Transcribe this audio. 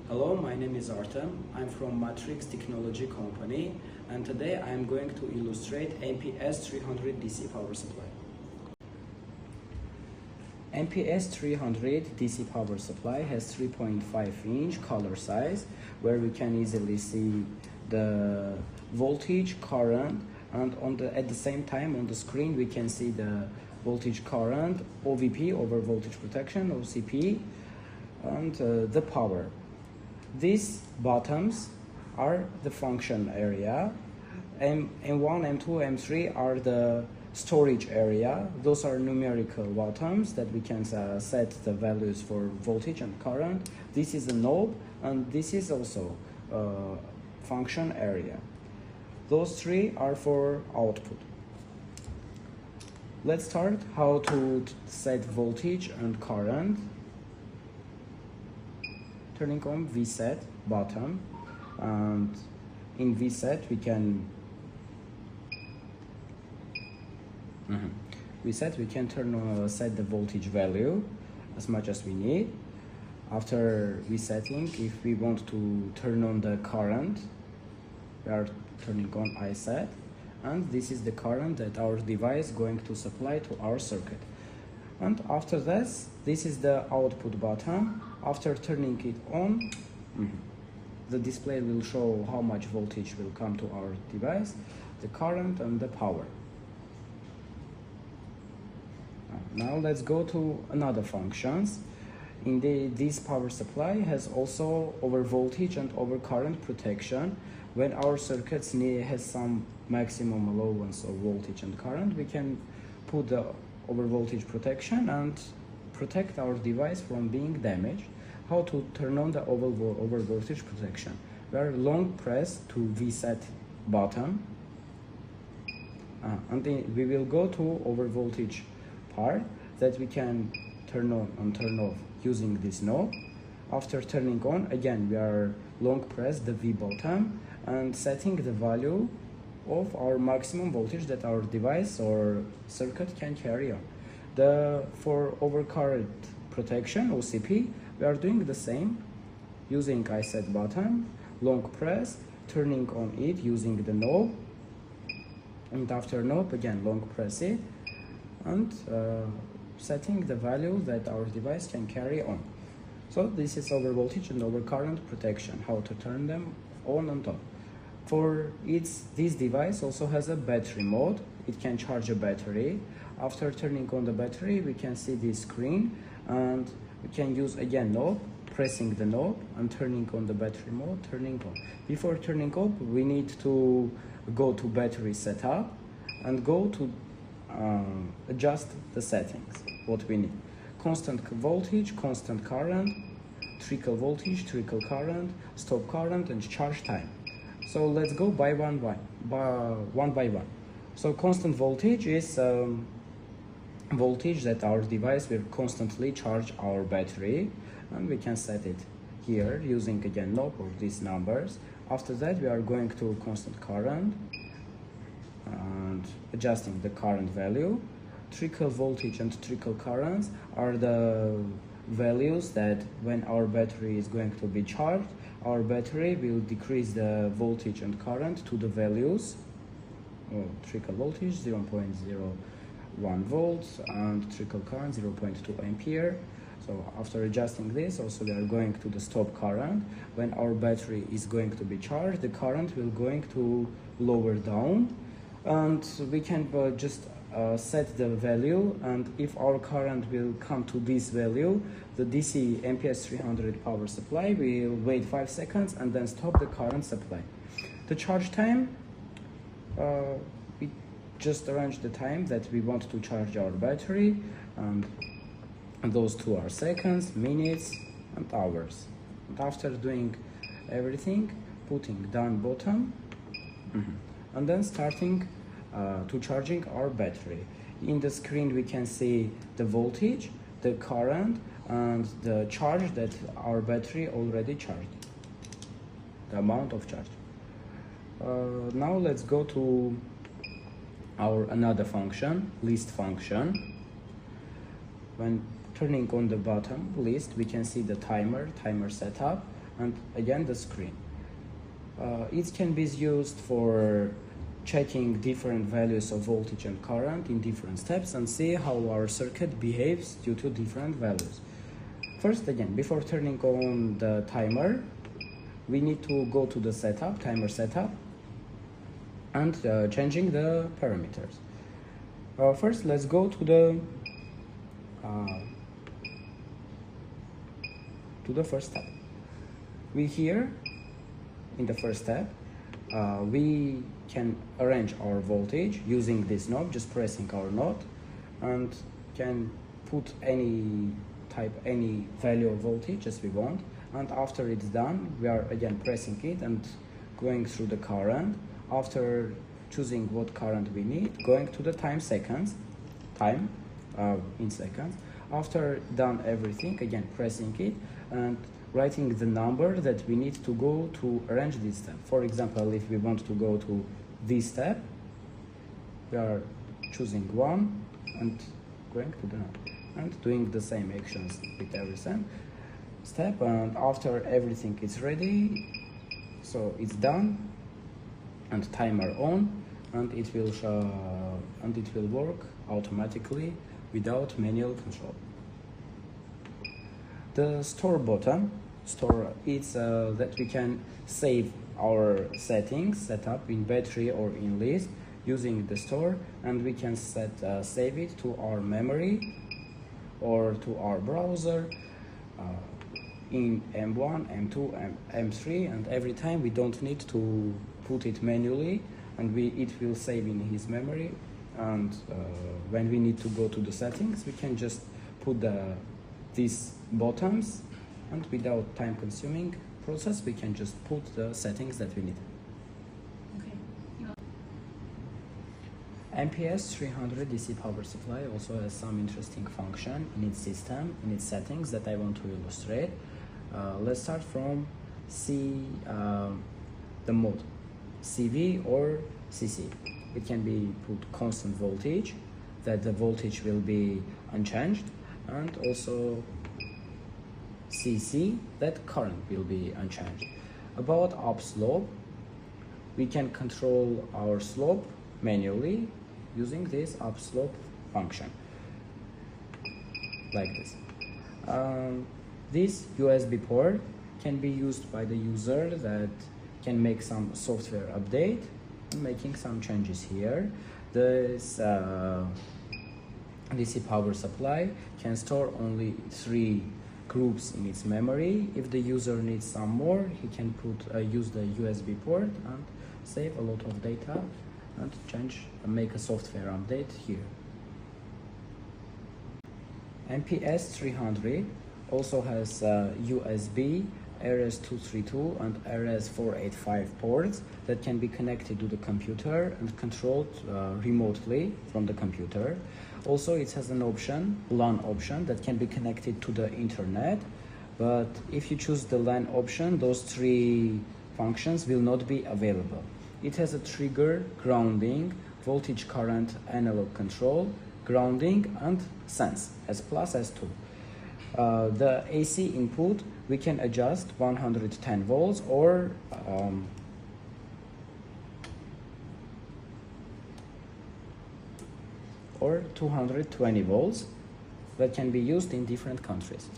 Hello, my name is Artem. I'm from Matrix Technology Company, and today I am going to illustrate MPS-300 DC power supply. MPS-300 DC power supply has 3.5-inch color size, where we can easily see the voltage, current, and at the same time on the screen we can see the voltage, current, OVP, over voltage protection, OCP, and the power. These buttons are the function area. M1, M2, M3 are the storage area. Those are numerical buttons that we can set the values for voltage and current. This is a knob, and this is also a function area. Those three are for output. Let's start how to set voltage and current. Turning on VSET button, and in VSET we can set the voltage value as much as we need. After resetting, if we want to turn on the current, we are turning on iSet, and this is the current that our device is going to supply to our circuit. And after this is the output button. After turning it on, the display will show how much voltage will come to our device, the current and the power. Now let's go to another functions. This power supply has also over voltage and over current protection. When our circuits has some maximum allowance of voltage and current, we can put the over voltage protection and protect our device from being damaged. How to turn on the over voltage protection? We are long press to VSET button, and then we will go to over voltage part that we can turn on and turn off using this knob. After turning on, again we are long press the V button and setting the value of our maximum voltage that our device or circuit can carry on. For overcurrent protection, OCP, we are doing the same, using iSet button, long press, turning on it using the knob, and after knob again long press it, and setting the value that our device can carry on. So this is over voltage and over current protection, how to turn them on and off. This device also has a battery mode. It can charge a battery. After turning on the battery, we can see this screen, and we can use again knob, pressing the knob and turning on the battery mode, turning on. Before turning on, we need to go to battery setup and go to adjust the settings, what we need. Constant voltage, constant current, trickle voltage, trickle current, stop current, and charge time. So let's go one by one. So constant voltage is voltage that our device will constantly charge our battery, and we can set it here using again knob or these numbers. After that, we are going to constant current and adjusting the current value. Trickle voltage and trickle currents are the values that when our battery is going to be charged, our battery will decrease the voltage and current to the values. Trickle voltage 0.01 volts and trickle current 0.2 ampere. So after adjusting this, also we are going to the stop current. When our battery is going to be charged, the current will going to lower down, and we can just set the value, and if our current will come to this value, the DC MPS-300 power supply will wait 5 seconds and then stop the current supply. The charge time, we just arrange the time that we want to charge our battery, and those two are seconds, minutes, and hours. And after doing everything, putting down button, and then starting to charging our battery. In the screen we can see the voltage, the current, and the charge that our battery already charged, the amount of charge. Now let's go to our another function, list function. When turning on the bottom list, we can see the timer setup, and again the screen. It can be used for checking different values of voltage and current in different steps and see how our circuit behaves due to different values. First, again, before turning on the timer, we need to go to the setup, timer setup, and changing the parameters. First, let's go to the first step. In the first step, we can arrange our voltage using this knob, just pressing our knob, and can put any value of voltage as we want. And after it's done, we are again pressing it and going through the current. After choosing what current we need, going to the time in seconds. After done everything, again pressing it and writing the number that we need to go to arrange this step. For example, if we want to go to this step, we are choosing 1 and going to the number and doing the same actions with every step. And after everything is ready, so it's done, and timer on, and it will work automatically without manual control. The store button, it's that we can save our settings set up in battery or in list using the store, and we can save it to our memory or to our browser in M1, M2, M3, and every time we don't need to put it manually, and it will save in his memory. And when we need to go to the settings, we can just put these buttons, and without time-consuming process, we can just put the settings that we need. MPS-300 DC power supply also has some interesting function in its system, in its settings that I want to illustrate. Let's start from the mode, CV or CC. It can be put constant voltage, that the voltage will be unchanged, and also CC, that current will be unchanged. About upslope, we can control our slope manually using this upslope function, like this. This USB port can be used by the user that can make some software update, making some changes here. This DC power supply can store only 3 groups in its memory. If the user needs some more, he can use the USB port and save a lot of data and make a software update here. MPS-300 also has USB, RS-232 and RS-485 ports that can be connected to the computer and controlled remotely from the computer. Also, it has an option, LAN option, that can be connected to the internet, but if you choose the LAN option, those 3 functions will not be available. It has a trigger, grounding, voltage current analog control, grounding, and sense, S+, S2. The AC input, we can adjust 110 volts or 220 volts, that can be used in different countries.